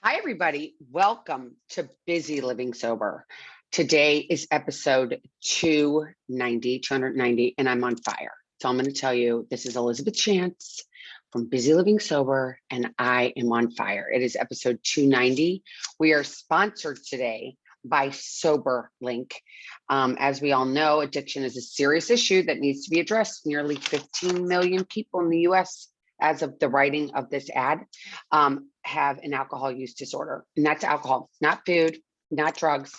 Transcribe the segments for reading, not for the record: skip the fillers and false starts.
Hi, everybody. Welcome to Busy Living Sober. Today is episode 290, and I'm on fire. So I'm going to tell you, this is Elizabeth Chance from Busy Living Sober, and I am on fire. It is episode 290. We are sponsored today by Sober Link. As we all know, addiction is a serious issue that needs to be addressed. Nearly 15 million people in the US, as of the writing of this ad, have an alcohol use disorder. And that's alcohol, not food, not drugs.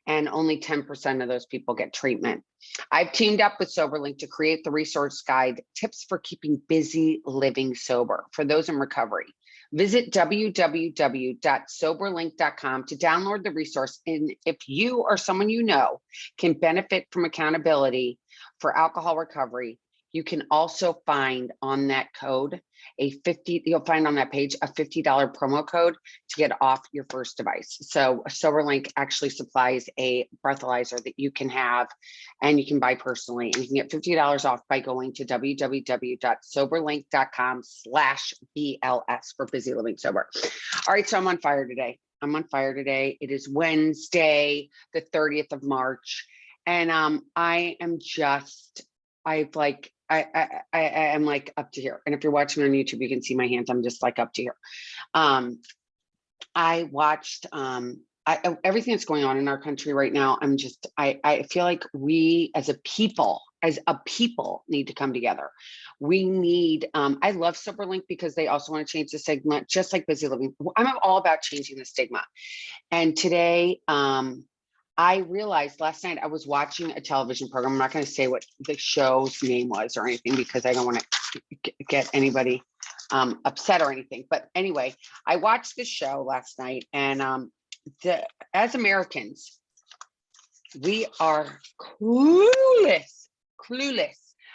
And only 10% of those people get treatment. I've teamed up with SoberLink to create the resource guide, Tips for Keeping Busy Living Sober for those in recovery. Visit www.soberlink.com to download the resource. And if you or someone you know can benefit from accountability for alcohol recovery, you can also find on that code you'll find on that page a $50 promo code to get off your first device. So SoberLink actually supplies a breathalyzer that you can have and you can buy personally, and you can get $50 off by going to www.soberlink.com/BLS for Busy Living Sober. All right, so I'm on fire today. It is Wednesday, the 30th of March. And I am like up to here. And if you're watching on YouTube, you can see my hands. I'm just like up to here. I watched everything that's going on in our country right now. I feel like we as a people need to come together. We need, I love SoberLink because they also want to change the stigma, just like Busy Living. I'm all about changing the stigma. And today, I realized last night I was watching a television program. I'm not going to say what the show's name was or anything because I don't want to get anybody upset or anything. But anyway, I watched this show last night, and as Americans, we are clueless.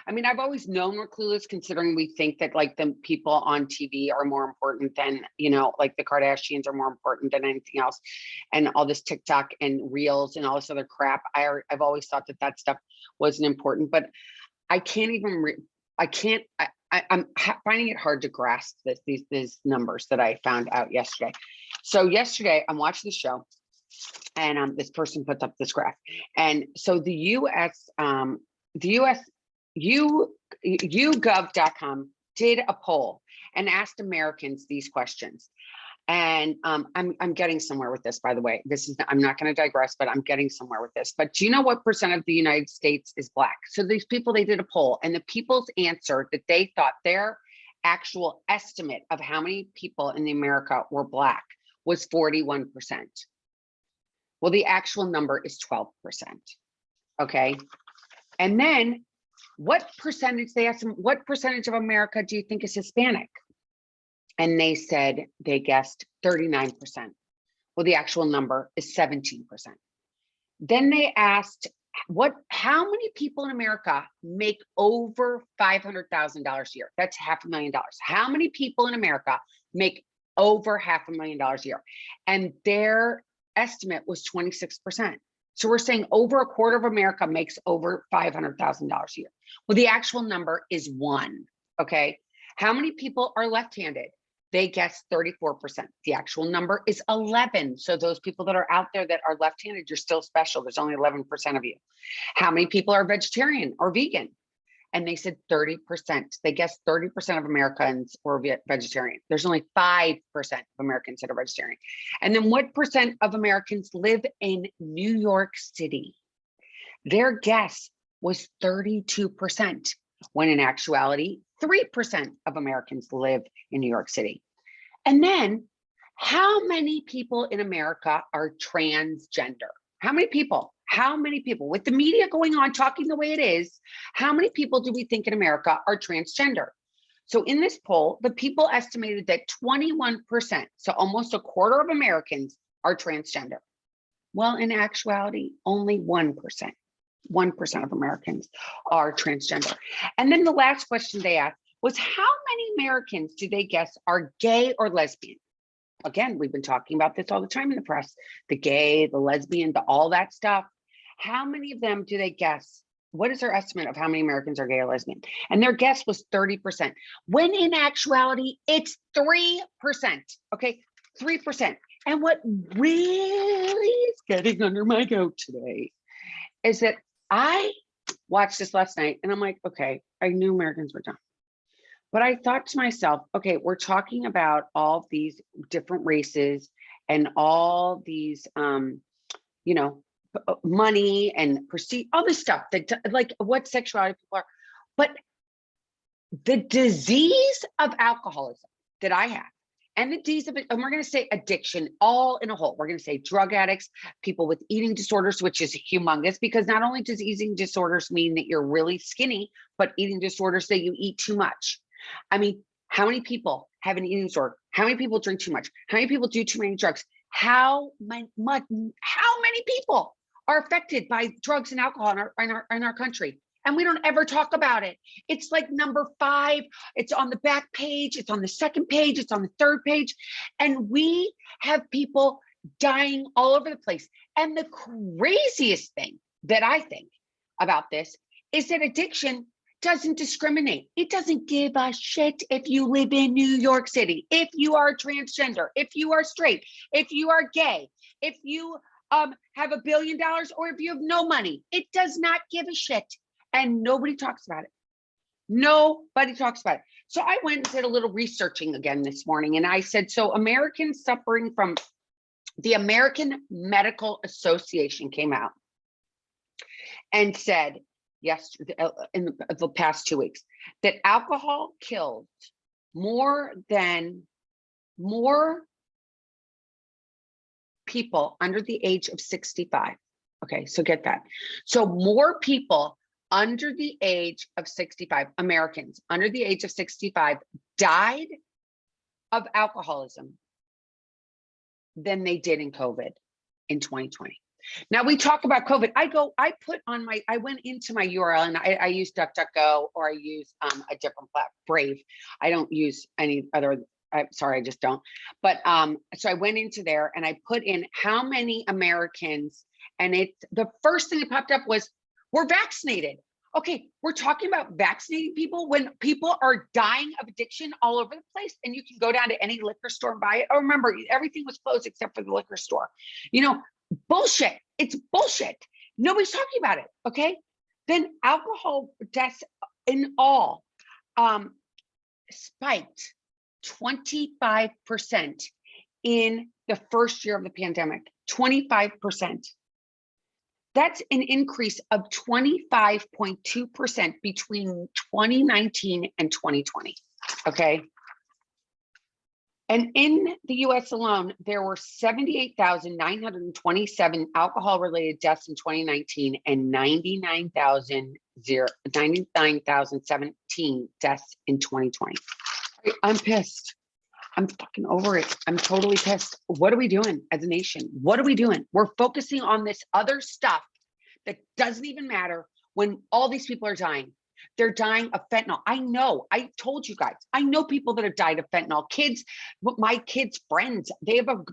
I mean, I've always known we're clueless, considering we think that like the people on TV are more important than, like the Kardashians are more important than anything else. And all this TikTok and reels and all this other crap. I've always thought that stuff wasn't important, but I can't even, I'm finding it hard to grasp these numbers that I found out yesterday. So yesterday I'm watching the show, and this person puts up this graph. And so the US YouGov.com did a poll and asked Americans these questions. And I'm getting somewhere with this, by the way. I'm not going to digress, but I'm getting somewhere with this. But do you know what percent of the United States is Black? So these people, they did a poll, and the people's answer that they thought their actual estimate of how many people in America were Black was 41%. Well, the actual number is 12%. Okay. And then what percentage, they asked them, what percentage of America do you think is Hispanic? And they said, they guessed 39%. Well, the actual number is 17%. Then they asked, how many people in America make over $500,000 a year? That's $500,000. How many people in America make over $500,000 a year? And their estimate was 26%. So we're saying over a quarter of America makes over $500,000 a year. Well, the actual number is 1, okay? How many people are left-handed? They guessed 34%. The actual number is 11. So those people that are out there that are left-handed, you're still special. There's only 11% of you. How many people are vegetarian or vegan? And they said 30%. They guessed 30% of Americans were vegetarian. There's only 5% of Americans that are vegetarian. And then what percent of Americans live in New York City? Their guess was 32%, when in actuality, 3% of Americans live in New York City. And then how many people in America are transgender? How many people? With the media going on talking the way it is, how many people do we think in America are transgender? So in this poll, the people estimated that 21%, so almost a quarter of Americans, are transgender. Well, in actuality, only 1%. 1% of Americans are transgender. And then the last question they asked was, how many Americans do they guess are gay or lesbian? Again, we've been talking about this all the time in the press, the gay, the lesbian, all that stuff. How many of them do they guess? What is their estimate of how many Americans are gay or lesbian? And their guess was 30%, when in actuality, it's 3%, okay? 3%. And what really is getting under my goat today is that I watched this last night and I'm like, okay, I knew Americans were dumb. But I thought to myself, okay, we're talking about all these different races and all these, you know, money and prestige, all this stuff that like what sexuality people are. But the disease of alcoholism that I have, and the disease of it, and we're going to say addiction all in a whole. We're going to say drug addicts, people with eating disorders, which is humongous because not only does eating disorders mean that you're really skinny, but eating disorders that you eat too much. I mean, how many people have an eating disorder? How many people drink too much? How many people do too many drugs? How many people are affected by drugs and alcohol in our country? And we don't ever talk about it. It's like number 5. It's on the back page. It's on the second page. It's on the third page. And we have people dying all over the place. And the craziest thing that I think about this is that addiction doesn't discriminate. It doesn't give a shit if you live in New York City, if you are transgender, if you are straight, if you are gay, if you have $1 billion or if you have no money. It does not give a shit. And nobody talks about it. Nobody talks about it. So I went and did a little researching again this morning. And I said, so Americans suffering from the American Medical Association came out and said, in the past 2 weeks, that alcohol killed more people under the age of 65. Okay, so get that. So more people under the age of 65, Americans under the age of 65 died of alcoholism than they did in COVID in 2020. Now we talk about COVID. I went into my URL and I use DuckDuckGo or I use a different platform, Brave. I don't use any other, sorry, I just don't. But so I went into there and I put in how many Americans, and the first thing that popped up was, we're vaccinated. Okay, we're talking about vaccinating people when people are dying of addiction all over the place, and you can go down to any liquor store and buy it. Oh, remember, everything was closed except for the liquor store. You know, bullshit. It's bullshit. Nobody's talking about it. Okay. Then alcohol deaths in all spiked 25% in the first year of the pandemic. 25%. That's an increase of 25.2% between 2019 and 2020. Okay. And in the US alone, there were 78,927 alcohol-related deaths in 2019 and 99,017 deaths in 2020. I'm pissed. I'm fucking over it. I'm totally pissed. What are we doing as a nation? What are we doing? We're focusing on this other stuff that doesn't even matter when all these people are dying. They're dying of fentanyl. I know, I told you guys, I know people that have died of fentanyl. Kids, my kids' friends,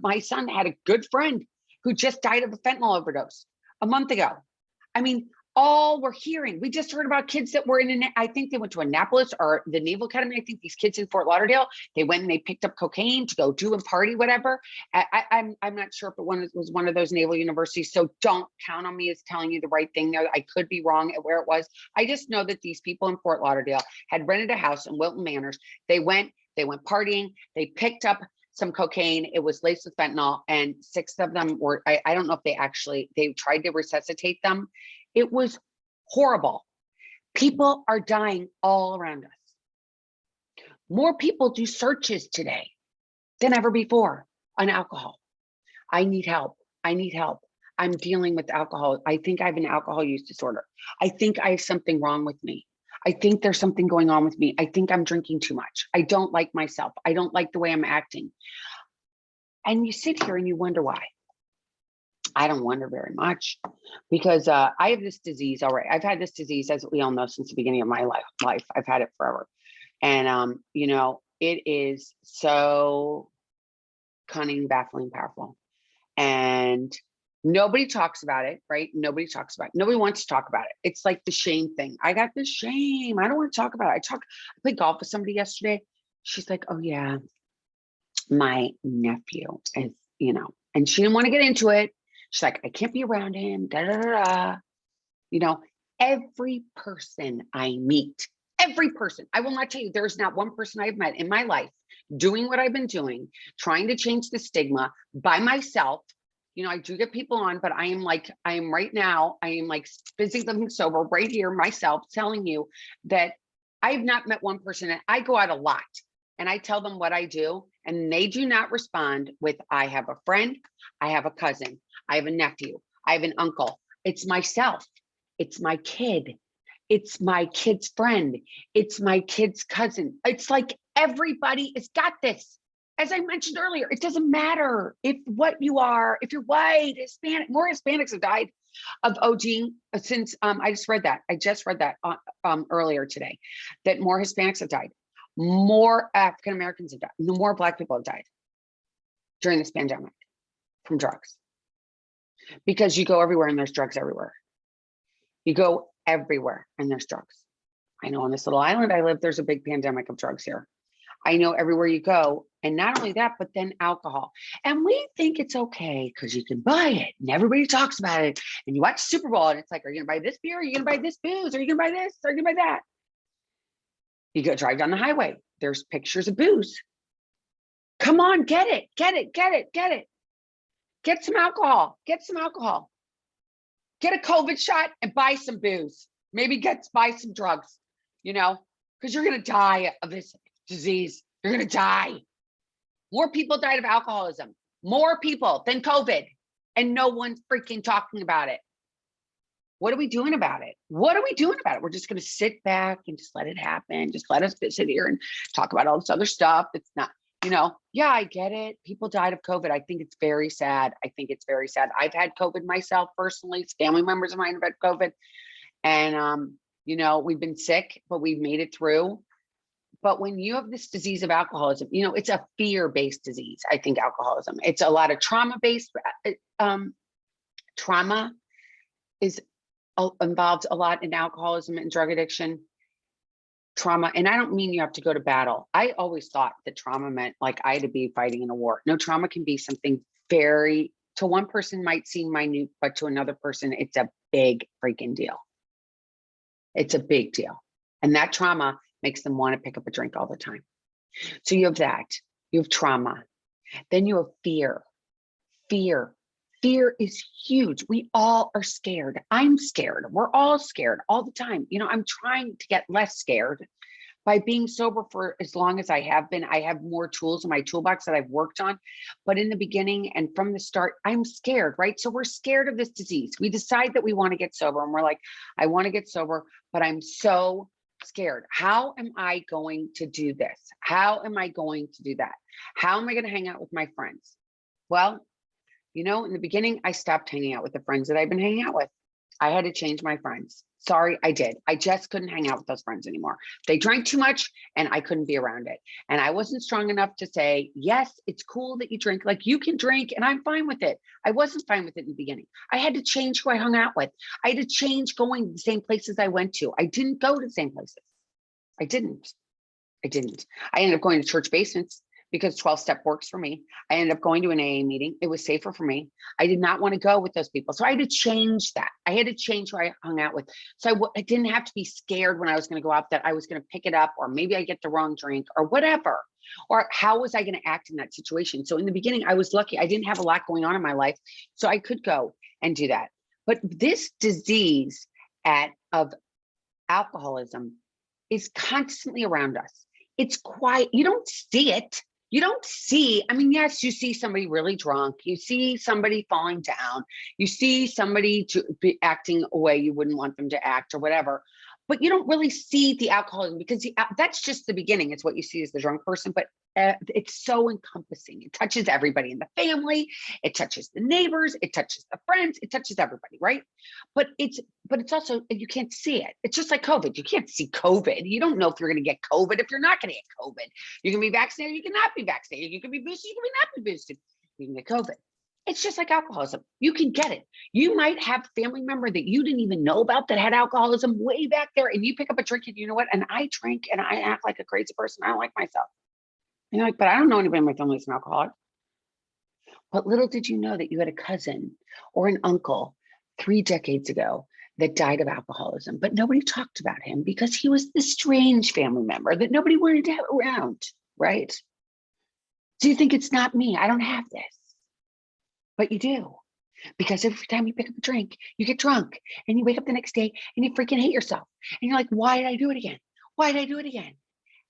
my son had a good friend who just died of a fentanyl overdose a month ago. I mean, all we're hearing, we just heard about kids that were I think they went to Annapolis or the Naval Academy. I think these kids in Fort Lauderdale, they went and they picked up cocaine to go do and party, whatever. I'm not sure if it was one of those naval universities. So don't count on me as telling you the right thing there. I could be wrong at where it was. I just know that these people in Fort Lauderdale had rented a house in Wilton Manors. They went partying. They picked up some cocaine. It was laced with fentanyl, and 6 of them were, I don't know if they tried to resuscitate them. It was horrible. People are dying all around us. More people do searches today than ever before on alcohol. I need help. I need help. I'm dealing with alcohol. I think I have an alcohol use disorder. I think I have something wrong with me. I think there's something going on with me. I think I'm drinking too much. I don't like myself. I don't like the way I'm acting. And you sit here and you wonder why. I don't wonder very much because I have this disease already. I've had this disease, as we all know, since the beginning of my life. I've had it forever. And, you know, it is so cunning, baffling, powerful. And nobody talks about it, right? Nobody talks about it. Nobody wants to talk about it. It's like the shame thing. I got this shame. I don't want to talk about it. I played golf with somebody yesterday. She's like, oh yeah, my nephew is and she didn't want to get into it. She's like, I can't be around him, da, da, da, da. Every person I meet, every person, I will not tell you, there is not one person I've met in my life doing what I've been doing, trying to change the stigma by myself. I do get people on, but I am right now, I am like busy living sober right here myself, telling you that I have not met one person. And I go out a lot and I tell them what I do, and they do not respond with, I have a friend, I have a cousin, I have a nephew, I have an uncle. It's myself. It's my kid. It's my kid's friend. It's my kid's cousin. It's like everybody has got this. As I mentioned earlier, it doesn't matter what you are, if you're white, Hispanic. More Hispanics have died of OG since I just read that. Earlier today, that more Hispanics have died, more African Americans have died, more Black people have died during this pandemic from drugs. Because you go everywhere and there's drugs everywhere. You go everywhere and there's drugs. I know on this little island I live, there's a big pandemic of drugs here. I know everywhere you go. And not only that, but then alcohol. And we think it's okay because you can buy it and everybody talks about it. And you watch Super Bowl and it's like, are you gonna buy this beer? Are you gonna buy this booze? Are you gonna buy this? Are you gonna buy that? You go drive down the highway. There's pictures of booze. Come on, get it, get it, get it, get it. Get some alcohol, get some alcohol. Get a COVID shot and buy some booze. Maybe buy some drugs, because you're going to die of this disease. You're going to die. More people died of alcoholism, more people than COVID, and no one's freaking talking about it. What are we doing about it? What are we doing about it? We're just going to sit back and just let it happen. Just let us sit here and talk about all this other stuff. It's not, yeah, I get it. People died of COVID. I think it's very sad. I've had COVID myself personally. Family members of mine have had COVID. And, we've been sick, but we've made it through. But when you have this disease of alcoholism, it's a fear-based disease. I think alcoholism, it's a lot of trauma-based. Trauma involves a lot in alcoholism and drug addiction. Trauma, and I don't mean you have to go to battle. I always thought that trauma meant like I had to be fighting in a war. No, trauma can be something to one person might seem minute, but to another person, it's a big freaking deal. It's a big deal. And that trauma makes them want to pick up a drink all the time. So you have that, you have trauma. Then you have fear. Fear is huge. We all are scared. I'm scared. We're all scared all the time. I'm trying to get less scared by being sober for as long as I have been. I have more tools in my toolbox that I've worked on. But in the beginning and from the start, I'm scared, right? So we're scared of this disease. We decide that we want to get sober and we're like, I want to get sober, but I'm so scared. How am I going to do this? How am I going to do that? How am I going to hang out with my friends? Well, in the beginning, I stopped hanging out with the friends that I've been hanging out with. I had to change my friends. Sorry, I did. I just couldn't hang out with those friends anymore. They drank too much and I couldn't be around it. And I wasn't strong enough to say, yes, it's cool that you drink. Like you can drink and I'm fine with it. I wasn't fine with it in the beginning. I had to change who I hung out with. I had to change going to the same places I went to. I didn't go to the same places. I didn't. I ended up going to church basements because 12-step works for me. I ended up going to an AA meeting. It was safer for me. I did not want to go with those people. So I had to change that. I had to change who I hung out with. So I didn't have to be scared when I was going to go out that I was going to pick it up, or maybe I get the wrong drink or whatever. Or how was I going to act in that situation? So in the beginning, I was lucky. I didn't have a lot going on in my life, so I could go and do that. But this disease of alcoholism is constantly around us. It's quiet. You don't see it. Yes, you see somebody really drunk. You see somebody falling down. You see somebody acting a way you wouldn't want them to act or whatever. But you don't really see the alcoholism because that's just the beginning. It's what you see as the drunk person, but it's so encompassing. It touches everybody in the family. It touches the neighbors. It touches the friends. It touches everybody, right? But it's also, you can't see it. It's just like COVID. You can't see COVID. You don't know if you're going to get COVID, if you're not going to get COVID. You can be vaccinated. You cannot be vaccinated. You can be boosted. You can not be boosted. You can get COVID. It's just like alcoholism. You can get it. You might have a family member that you didn't even know about that had alcoholism way back there, and you pick up a drink and you know what? And I drink and I act like a crazy person. I don't like myself. And you're like, but I don't know anybody in my family who's an alcoholic. But little did you know that you had a cousin or an uncle 3 decades ago that died of alcoholism, but nobody talked about him because he was the strange family member that nobody wanted to have around, right? Do you think it's not me? I don't have this, but you do. Because every time you pick up a drink, you get drunk and you wake up the next day and you freaking hate yourself. And you're like, why did I do it again? Why did I do it again?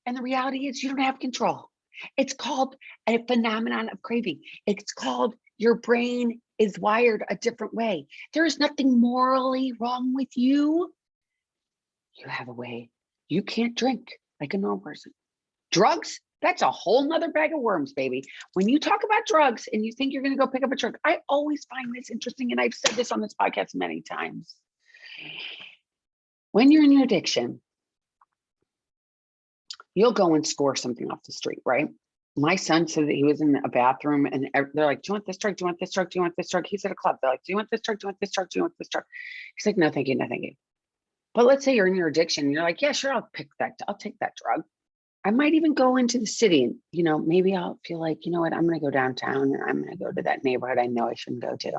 And the reality is you don't have control. It's called a phenomenon of craving. It's called your brain is wired a different way. There is nothing morally wrong with you. You have a way. You can't drink like a normal person. Drugs, that's a whole nother bag of worms, baby. When you talk about drugs and you think you're going to go pick up a drug, I always find this interesting. And I've said this on this podcast many times. When you're in your addiction, you'll go and score something off the street, right? My son said that he was in a bathroom and they're like, do you want this drug? Do you want this drug? Do you want this drug? He's at a club. They're like, do you want this drug? Do you want this drug? Do you want this drug? He's like, no, thank you. No, thank you. But let's say you're in your addiction and you're like, yeah, sure, I'll take that drug. I might even go into the city and, maybe I'll feel like, you know what, I'm going to go downtown and I'm going to go to that neighborhood I know I shouldn't go to,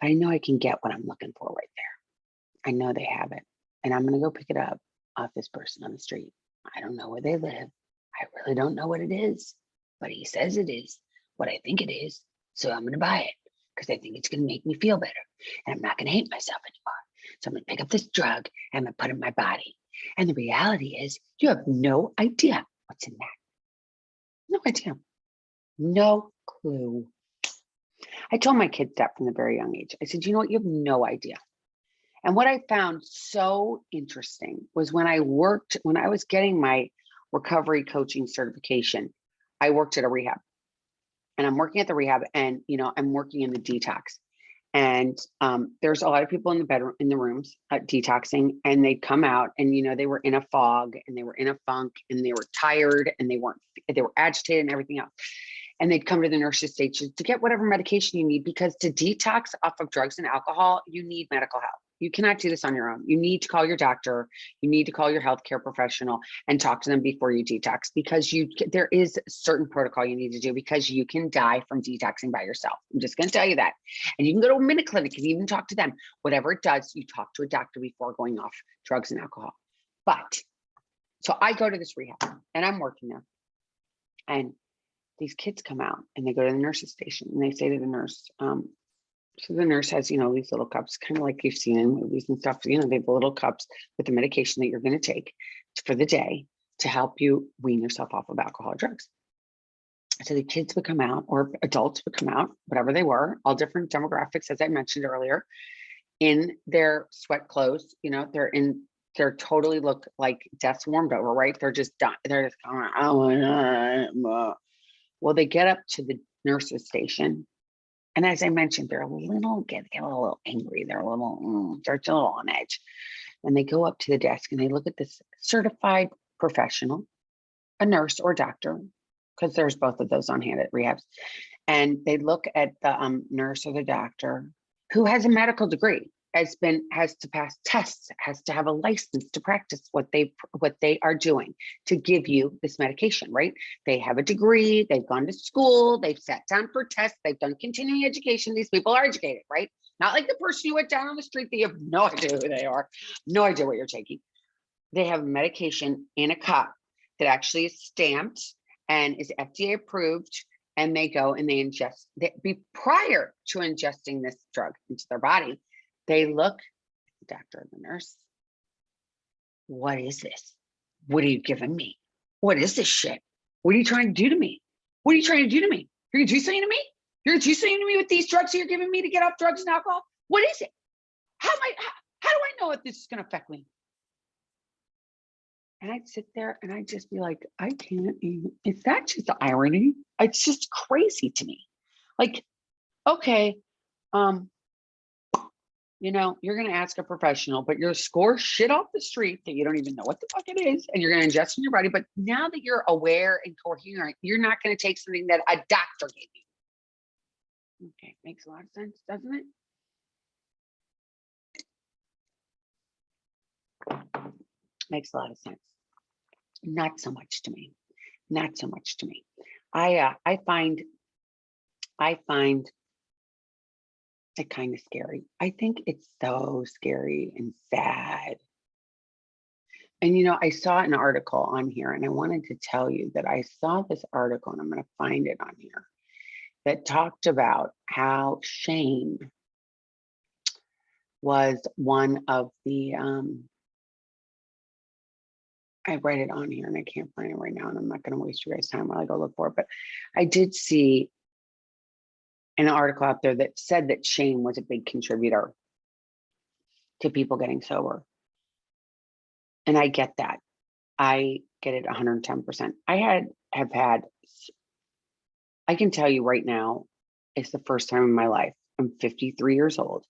but I know I can get what I'm looking for right there. I know they have it and I'm going to go pick it up off this person on the street. I don't know where they live. I really don't know what it is, but he says it is what I think it is. So I'm going to buy it because I think it's going to make me feel better and I'm not going to hate myself anymore. So I'm going to pick up this drug and I'm going to put it in my body. And the reality is you have no idea what's in that. No idea. No clue. I told my kids that from the very young age. I said, you know what? You have no idea. And what I found so interesting was when I was getting my recovery coaching certification, I worked at a rehab. And I'm working at the rehab and, I'm working in the detox. And there's a lot of people in the bedroom, in the rooms detoxing, and they'd come out and, they were in a fog and they were in a funk and they were tired and they were agitated and everything else. And they'd come to the nurse's station to get whatever medication you need, because to detox off of drugs and alcohol, you need medical help. You cannot do this on your own. You need to call your doctor. You need to call your healthcare professional and talk to them before you detox, because there is a certain protocol you need to do, because you can die from detoxing by yourself. I'm just going to tell you that. And you can go to a minute clinic and even talk to them. Whatever it does, you talk to a doctor before going off drugs and alcohol. But so I go to this rehab and I'm working there. And these kids come out and they go to the nurse's station and they say to the nurse, so the nurse has, these little cups, kind of like you've seen in movies and stuff, they have the little cups with the medication that you're going to take for the day to help you wean yourself off of alcohol or drugs. So the kids would come out, or adults would come out, whatever they were, all different demographics, as I mentioned earlier, in their sweat clothes, they're totally look like death's warmed over, right? They're just done. They're just going, oh, well, they get up to the nurse's station. And as I mentioned, they're get a little angry. They're a little on edge. And they go up to the desk and they look at this certified professional, a nurse or doctor, because there's both of those on hand at rehabs. And they look at the nurse or the doctor who has a medical degree, has to pass tests, has to have a license to practice what they are doing to give you this medication, right? They have a degree, they've gone to school, they've sat down for tests, they've done continuing education. These people are educated, right? Not like the person you went down on the street that you have no idea who they are, no idea what you're taking. They have medication in a cup that actually is stamped and is FDA approved, and they go and they ingest. Prior to ingesting this drug into their body, they look at the doctor and the nurse. What is this? What are you giving me? What is this shit? What are you trying to do to me? What are you trying to do to me? You're going to do something to me? You're going to do something to me with these drugs you're giving me to get off drugs and alcohol? What is it? How do I know if this is going to affect me? And I'd sit there and I'd just be like, I can't even, is that just the irony? It's just crazy to me. Like, okay, you're going to ask a professional, but you're score shit off the street that you don't even know what the fuck it is, and you're going to ingest in your body. But now that you're aware and coherent, you're not going to take something that a doctor gave you. Okay, makes a lot of sense, doesn't it? Makes a lot of sense. Not so much to me. Not so much to me. I find I find it kind of scary. I think it's so scary and sad. And I saw an article on here, and I wanted to tell you that I saw this article, and I'm going to find it on here, that talked about how shame was one of the I read it on here and I can't find it right now, and I'm not going to waste you guys' time while I go look for it. But I did see an article out there that said that shame was a big contributor to people getting sober. And I get that. I get it 110%. Have had, I can tell you right now, it's the first time in my life. I'm 53 years old.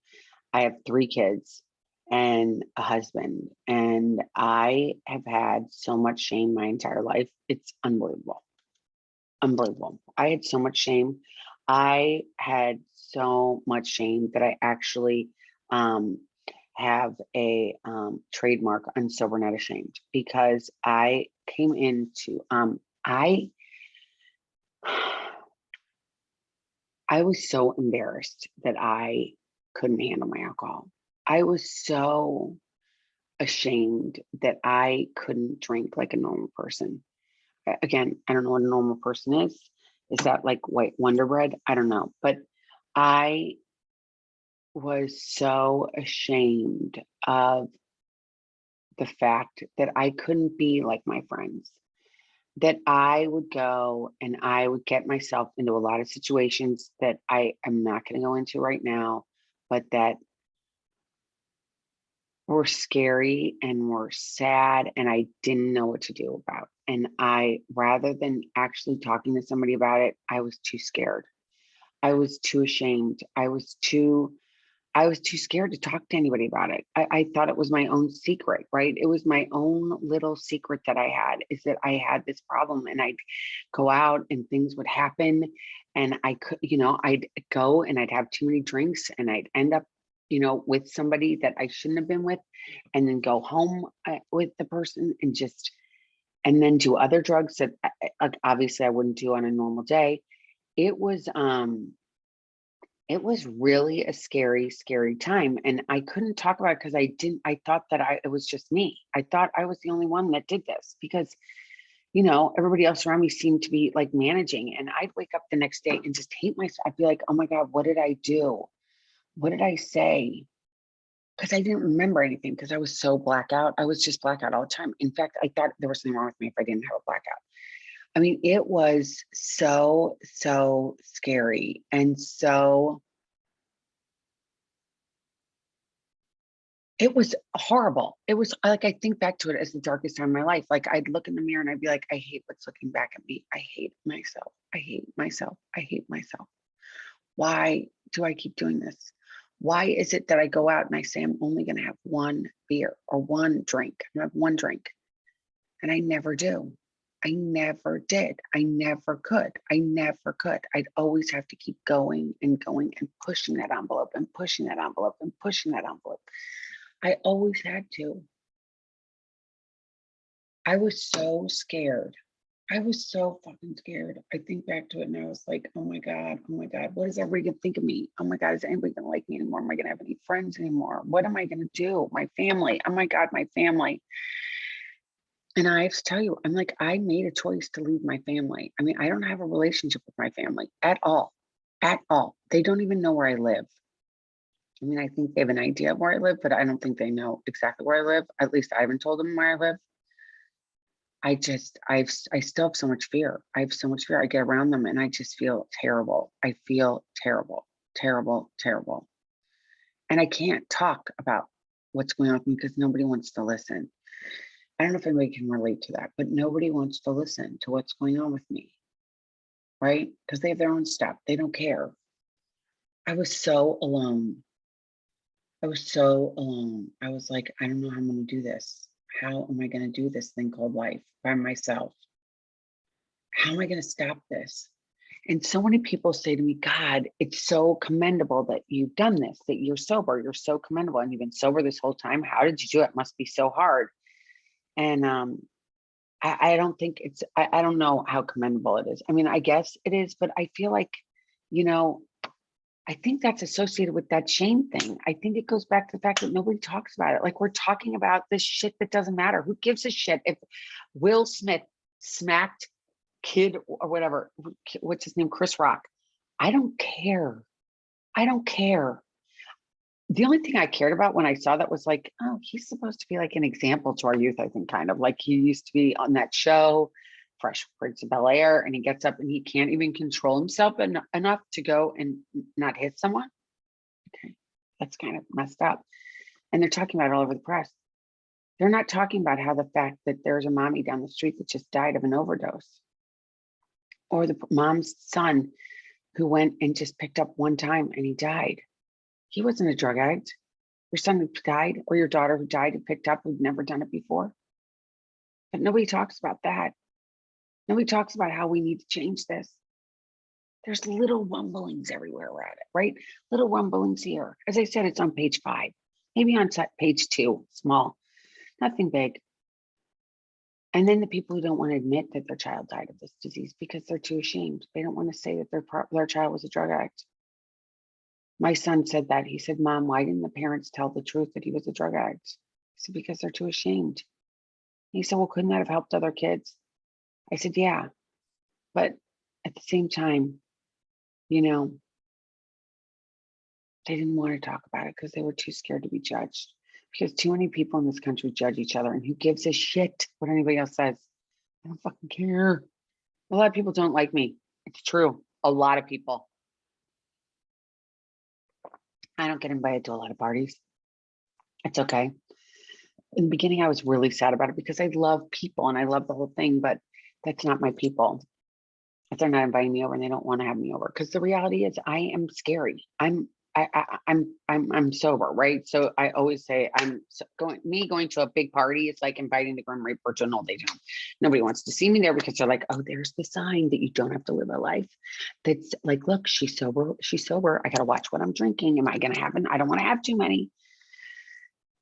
I have 3 kids and a husband, and I have had so much shame my entire life. It's unbelievable. Unbelievable. I had so much shame. I had so much shame that I actually um, have a trademark on Sober Not Ashamed, because I came into I was so embarrassed that I couldn't handle my alcohol. I was so ashamed that I couldn't drink like a normal person. Again, I don't know what a normal person is. Is that like white Wonder Bread? I don't know. But I was so ashamed of the fact that I couldn't be like my friends, that I would go and I would get myself into a lot of situations that I am not going to go into right now, but that were scary and were sad, and I didn't know what to do about. And rather than actually talking to somebody about it, I was too scared. I was too ashamed. I was too scared to talk to anybody about it. I thought it was my own secret, right? It was my own little secret that I had, is that I had this problem, and I'd go out and things would happen, and I'd go and I'd have too many drinks, and I'd end up, with somebody that I shouldn't have been with, and then go home with the person and then do other drugs that obviously I wouldn't do on a normal day. It was, it was really a scary, scary time. And I couldn't talk about it because I thought that it was just me. I thought I was the only one that did this because, everybody else around me seemed to be like managing. And I'd wake up the next day and just hate myself. I'd be like, oh my God, what did I do? What did I say? Because I didn't remember anything, because I was so blackout. I was just blackout all the time. In fact, I thought there was something wrong with me if I didn't have a blackout. I mean, it was so, so scary. And so it was horrible. It was like, I think back to it as the darkest time of my life. Like, I'd look in the mirror and I'd be like, I hate what's looking back at me. I hate myself. I hate myself. I hate myself. Why do I keep doing this? Why is it that I go out and I say I'm only going to have one beer or one drink? I have one drink, and I never do. I never did. I never could. I never could. I'd always have to keep going and going and pushing that envelope and pushing that envelope and pushing that envelope. I always had to. I was so scared. I was so fucking scared. I think back to it and I was like, oh my God, what is everybody gonna think of me? Oh my God, is anybody gonna like me anymore? Am I gonna have any friends anymore? What am I gonna do? My family, oh my God, my family. And I have to tell you, I'm like, I made a choice to leave my family. I mean, I don't have a relationship with my family at all, at all. They don't even know where I live. I mean, I think they have an idea of where I live, but I don't think they know exactly where I live. At least I haven't told them where I live. I still have so much fear. I have so much fear. I get around them and I just feel terrible. I feel terrible, terrible, terrible. And I can't talk about what's going on with me because nobody wants to listen. I don't know if anybody can relate to that, but nobody wants to listen to what's going on with me, right? Because they have their own stuff. They don't care. I was so alone. I was so alone. I was like, I don't know how I'm going to do this. How am I going to do this thing called life by myself? How am I going to stop this? And so many people say to me, God, it's so commendable that you've done this, that you're sober. You're so commendable. And you've been sober this whole time. How did you do it? It must be so hard. And I don't think I don't know how commendable it is. I mean, I guess it is, but I feel like you know, I think that's associated with that shame thing. I think it goes back to the fact that nobody talks about it. Like we're talking about this shit that doesn't matter. Who gives a shit if Will Smith smacked kid or whatever, what's his name, Chris Rock? I don't care. I don't care. The only thing I cared about when I saw that was like, oh, he's supposed to be like an example to our youth, I think, kind of like he used to be on that show, Fresh Prince of Bel-Air, and he gets up and he can't even control himself enough to go and not hit someone. Okay, that's kind of messed up. And they're talking about it all over the press. They're not talking about how the fact that there's a mommy down the street that just died of an overdose, or the mom's son who went and just picked up one time and he died. He wasn't a drug addict. Your son who died, or your daughter who died and picked up, who'd never done it before. But nobody talks about that. Nobody talks about how we need to change this. There's little rumblings everywhere we're at it, right? Little rumblings here. As I said, it's on page 5, maybe on page 2, small, nothing big. And then the people who don't want to admit that their child died of this disease because they're too ashamed. They don't want to say that their child was a drug addict. My son said that. He said, Mom, why didn't the parents tell the truth that he was a drug addict? I said, because they're too ashamed. He said, well, couldn't that have helped other kids? I said, yeah. But at the same time, you know, they didn't want to talk about it because they were too scared to be judged. Because too many people in this country judge each other, and who gives a shit what anybody else says? I don't fucking care. A lot of people don't like me. It's true. A lot of people. I don't get invited to a lot of parties. It's okay. In the beginning, I was really sad about it because I love people and I love the whole thing, but that's not my people. If they're not inviting me over and they don't want to have me over, because the reality is I am scary. I'm sober, right? So I always say going to a big party. It's like inviting the Grim Reaper to an old age home. Nobody wants to see me there because they're like, oh, there's the sign that you don't have to live a life. That's like, look, she's sober. She's sober. I got to watch what I'm drinking. Am I going to have I don't want to have too many.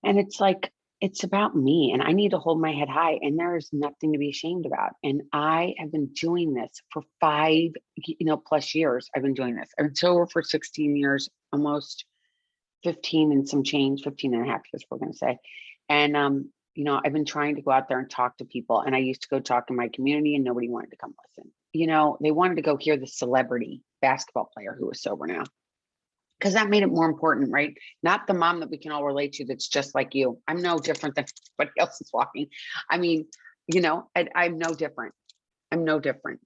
And it's like, it's about me and I need to hold my head high, and there is nothing to be ashamed about. And I have been doing this for 5, plus years. I've been doing this. I've been sober for 16 years, almost 15 and some change, 15 and a half years, we're going to say. And, I've been trying to go out there and talk to people. And I used to go talk in my community and nobody wanted to come listen. They wanted to go hear the celebrity basketball player who was sober now, because that made it more important, right? Not the mom that we can all relate to that's just like you. I'm no different than everybody else is walking. I mean, I'm no different. I'm no different.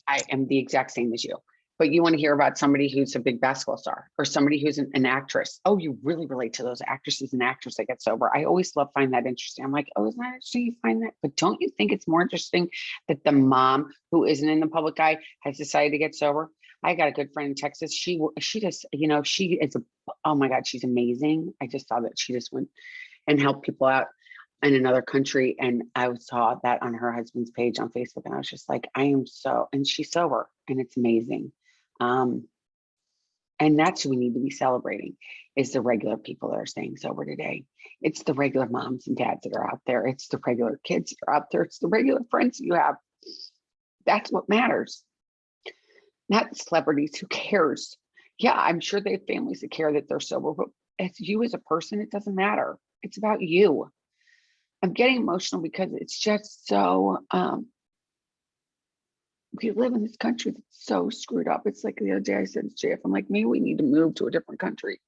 I am the exact same as you. But you want to hear about somebody who's a big basketball star or somebody who's an actress. Oh, you really relate to those actresses and actors that get sober. I always find that interesting. I'm like, oh, isn't that interesting? You find that? But don't you think it's more interesting that the mom who isn't in the public eye has decided to get sober? I got a good friend in Texas. She just, she is oh my God, she's amazing. I just saw that she just went and helped people out in another country. And I saw that on her husband's page on Facebook. And I was just like, and she's sober and it's amazing. And that's who we need to be celebrating, is the regular people that are staying sober today. It's the regular moms and dads that are out there. It's the regular kids that are out there. It's the regular friends you have. That's what matters. Not celebrities. Who cares? Yeah, I'm sure they have families that care that they're sober, but as you as a person, it doesn't matter. It's about you. I'm getting emotional because it's just so, we live in this country that's so screwed up. It's like the other day I said to JF, I'm like, maybe we need to move to a different country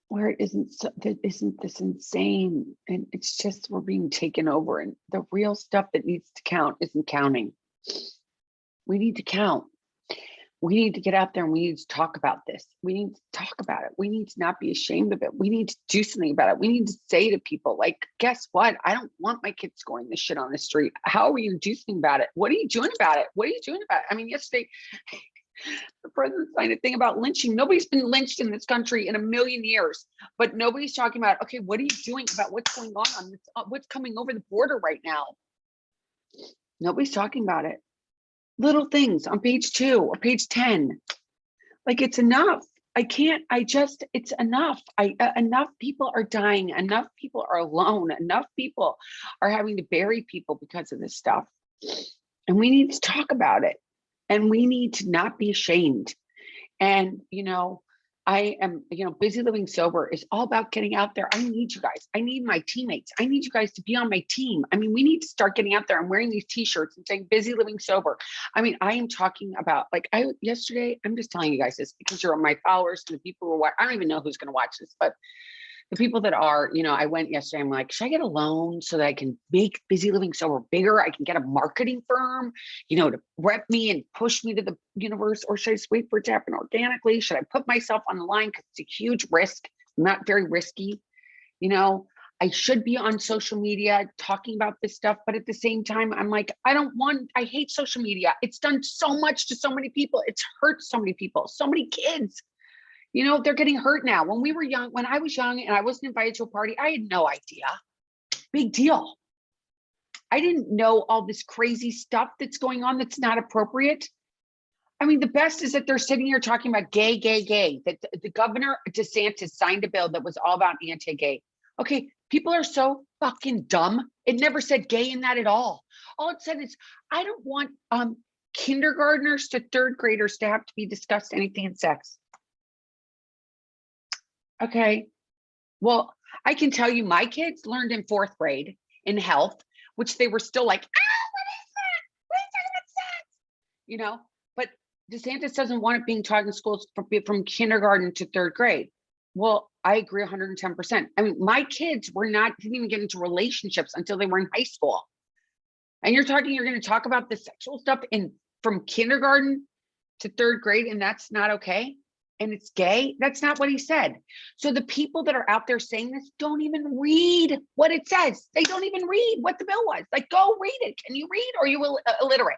where it isn't this insane, and it's just, we're being taken over, and the real stuff that needs to count isn't counting. We need to count. We need to get out there and we need to talk about this. We need to talk about it. We need to not be ashamed of it. We need to do something about it. We need to say to people, like, guess what? I don't want my kids scoring this shit on the street. How are we going to do something about it? What are you doing about it? What are you doing about it? I mean, yesterday, the president signed a thing about lynching. Nobody's been lynched in this country in a million years, but nobody's talking about, okay, what are you doing about what's going on this, what's coming over the border right now? Nobody's talking about it. Little things on page 2 or page 10. Like, it's enough. It's enough. Enough people are dying. Enough people are alone. Enough people are having to bury people because of this stuff. And we need to talk about it. And we need to not be ashamed. And, I am, busy living sober is all about getting out there. I need you guys. I need my teammates. I need you guys to be on my team. I mean, we need to start getting out there and wearing these t-shirts and saying busy living sober. I mean, I am talking about yesterday, I'm just telling you guys this because you're my followers and the people who are, I don't even know who's going to watch this, but the people that are, I went yesterday, I'm like, should I get a loan so that I can make busy living sober bigger? I can get a marketing firm, to rep me and push me to the universe, or should I just wait for it to happen organically? Should I put myself on the line? Because it's a huge risk, not very risky. I should be on social media talking about this stuff, but at the same time, I'm like, I hate social media. It's done so much to so many people. It's hurt so many people, so many kids. They're getting hurt now. When I was young and I wasn't invited to a party, I had no idea. Big deal. I didn't know all this crazy stuff that's going on that's not appropriate. I mean, the best is that they're sitting here talking about gay, gay, gay. That the governor DeSantis signed a bill that was all about anti-gay. Okay, people are so fucking dumb. It never said gay in that at all. All it said is, I don't want kindergartners to third graders to have to be discussed anything in sex. Okay, well, I can tell you my kids learned in 4th grade in health, which they were still like, what is that? What are you talking about sex? But DeSantis doesn't want it being taught in schools from kindergarten to 3rd grade. Well, I agree 110%. I mean, my kids didn't even get into relationships until they were in high school. And you're going to talk about the sexual stuff from kindergarten to 3rd grade, and that's not okay? And it's gay? That's not what he said. So the people that are out there saying this don't even read what it says. They don't even read what the bill was. Like, go read it. Can you read, or are you illiterate?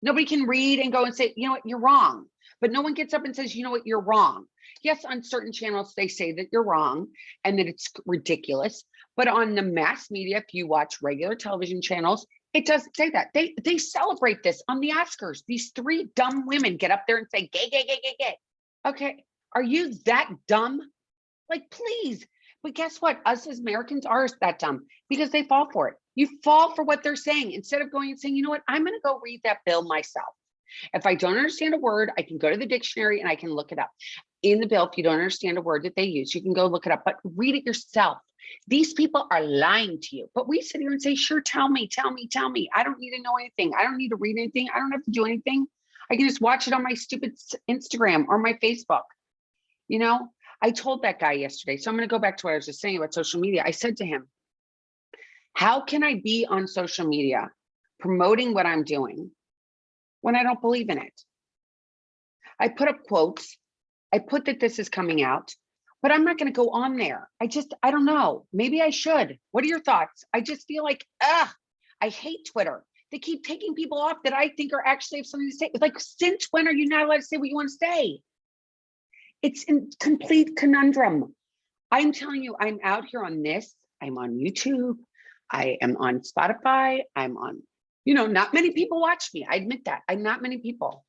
Nobody can read and go and say, you know what, you're wrong. But no one gets up and says, you know what, you're wrong. Yes, on certain channels, they say that you're wrong and that it's ridiculous. But on the mass media, if you watch regular television channels, it doesn't say that. They celebrate this on the Oscars. These 3 dumb women get up there and say, gay, gay, gay, gay, gay. Okay, are you that dumb? Like, please. But guess what? Us as Americans are that dumb because they fall for it. You fall for what they're saying instead of going and saying, you know what, I'm going to go read that bill myself. If I don't understand a word, I can go to the dictionary and I can look it up. In the bill, if you don't understand a word that they use, you can go look it up, but read it yourself. These people are lying to you. But we sit here and say, sure, tell me. I don't need to know anything. I don't need to read anything. I don't have to do anything. I can just watch it on my stupid Instagram or my Facebook. I told that guy yesterday. So I'm going to go back to what I was just saying about social media. I said to him, how can I be on social media promoting what I'm doing when I don't believe in it? I put up quotes. I put that this is coming out, but I'm not going to go on there. I don't know. Maybe I should. What are your thoughts? I just feel like, I hate Twitter. They keep taking people off that I think are actually have something to say. It's like, since when are you not allowed to say what you want to say? It's in complete conundrum. I'm telling you, I'm out here on this. I'm on YouTube. I am on Spotify. I'm on, not many people watch me. I admit that. I'm not many people,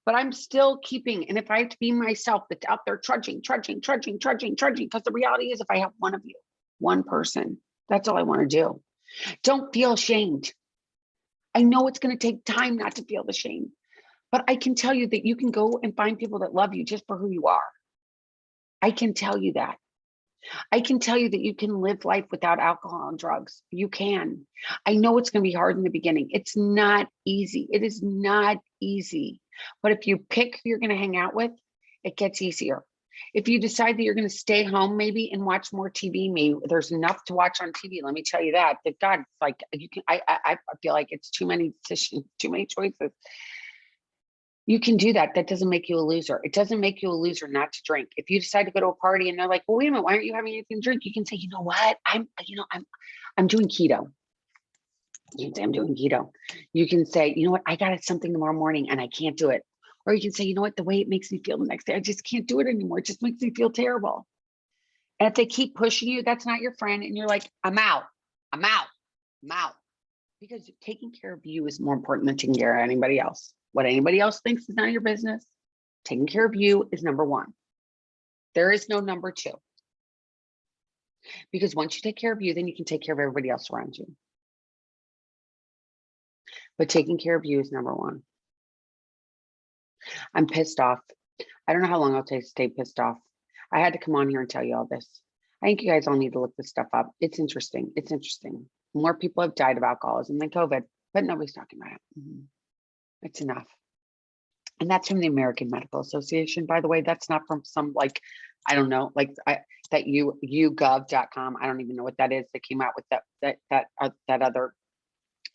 but I'm still keeping. And if I have to be myself that's out there trudging, because the reality is if I have one of you, one person, that's all I want to do. Don't feel ashamed. I know it's going to take time not to feel the shame, but I can tell you that you can go and find people that love you just for who you are. I can tell you that. I can tell you that you can live life without alcohol and drugs. You can. I know it's going to be hard in the beginning. It's not easy. It is not easy. But if you pick who you're going to hang out with, it gets easier. If you decide that you're going to stay home maybe and watch more TV, maybe there's enough to watch on TV. Let me tell you that God, it's like you can. I feel like it's too many decisions, too many choices. You can do that. That doesn't make you a loser. It doesn't make you a loser not to drink. If you decide to go to a party and they're like, well, wait a minute, why aren't you having anything to drink? You can say, you know what? I'm doing keto. You can say, I'm doing keto. You can say, you know what? I got something tomorrow morning and I can't do it. Or you can say, you know what? The way it makes me feel the next day, I just can't do it anymore. It just makes me feel terrible. And if they keep pushing you, that's not your friend. And you're like, I'm out. Because taking care of you is more important than taking care of anybody else. What anybody else thinks is none of your business. Taking care of you is number 1. There is no number 2. Because once you take care of you, then you can take care of everybody else around you. But taking care of you is number 1. I'm pissed off. I don't know how long I'll take to stay pissed off. I had to come on here and tell you all this. I think you guys all need to look this stuff up. It's interesting. It's interesting. More people have died of alcoholism than COVID, but nobody's talking about it. It's enough. And that's from the American Medical Association, by the way. That's not from some, like, I don't know, like that YouGov.com. I don't even know what that is. That came out with that other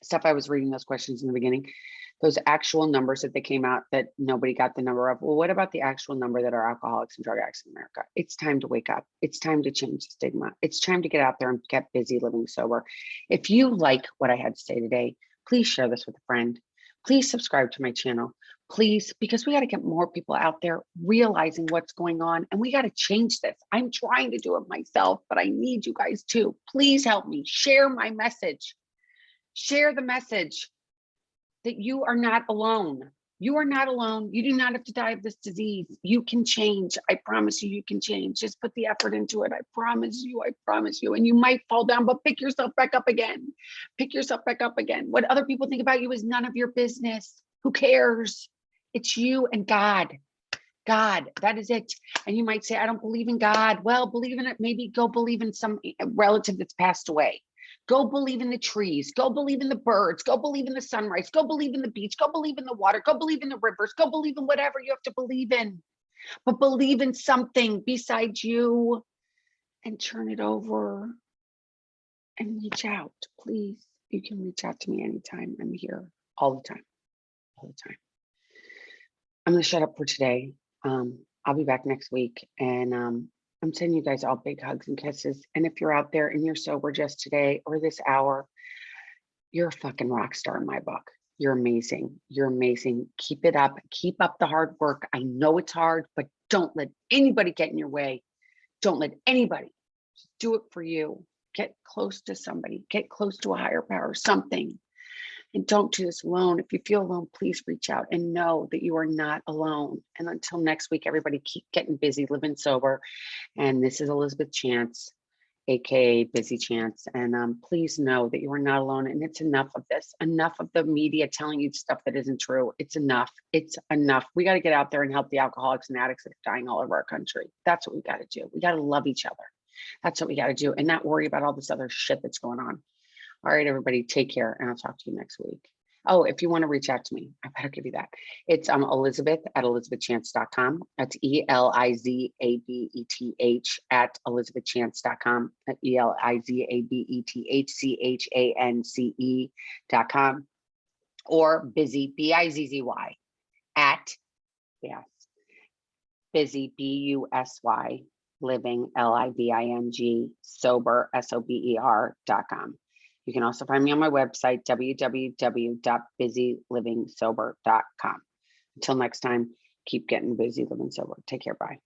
stuff. I was reading those questions in the beginning. Those actual numbers that they came out that nobody got the number of. Well, what about the actual number that are alcoholics and drug addicts in America? It's time to wake up. It's time to change the stigma. It's time to get out there and get busy living sober. If you like what I had to say today, please share this with a friend. Please subscribe to my channel. Please, because we got to get more people out there realizing what's going on, and we got to change this. I'm trying to do it myself, but I need you guys too. Please help me. Share my message. Share the message that you are not alone. You are not alone. You do not have to die of this disease. You can change. I promise you, you can change. Just put the effort into it. I promise you. I promise you. And you might fall down, but pick yourself back up again. Pick yourself back up again. What other people think about you is none of your business. Who cares? It's you and God. God, that is it. And you might say, I don't believe in God. Well, believe in it. Maybe go believe in some relative that's passed away. Go believe in the trees. Go believe in the birds. Go believe in the sunrise. Go believe in the beach. Go believe in the water. Go believe in the rivers. Go believe in whatever you have to believe in. But believe in something besides you and turn it over and reach out. Please, you can reach out to me anytime. I'm here all the time. All the time. I'm going to shut up for today. I'll be back next week, and I'm sending you guys all big hugs and kisses. And if you're out there and you're sober just today or this hour, you're a fucking rock star in my book. You're amazing. You're amazing. Keep it up. Keep up the hard work. I know it's hard, but don't let anybody get in your way. Don't let anybody. Just do it for you. Get close to somebody. Get close to a higher power, something. And don't do this alone. If you feel alone, please reach out and know that you are not alone. And until next week, everybody keep getting busy, living sober. And this is Elizabeth Chance, aka Bizzy Chance. And please know that you are not alone. And it's enough of this, enough of the media telling you stuff that isn't true. It's enough. It's enough. We got to get out there and help the alcoholics and addicts that are dying all over our country. That's what we got to do. We got to love each other. That's what we got to do, and not worry about all this other shit that's going on. All right, everybody, take care, and I'll talk to you next week. Oh, if you want to reach out to me, I better give you that. It's Elizabeth at elizabethchance.com. That's ELIZABETH at elizabethchance.com. ELIZABETHCHANCE.com. Or Bizzy, BIZZY at, yes, Bizzy, BUSY, living, LIVING, sober, SOBER.com. You can also find me on my website, www.buzzylivingsober.com. Until next time, keep getting busy living sober. Take care. Bye.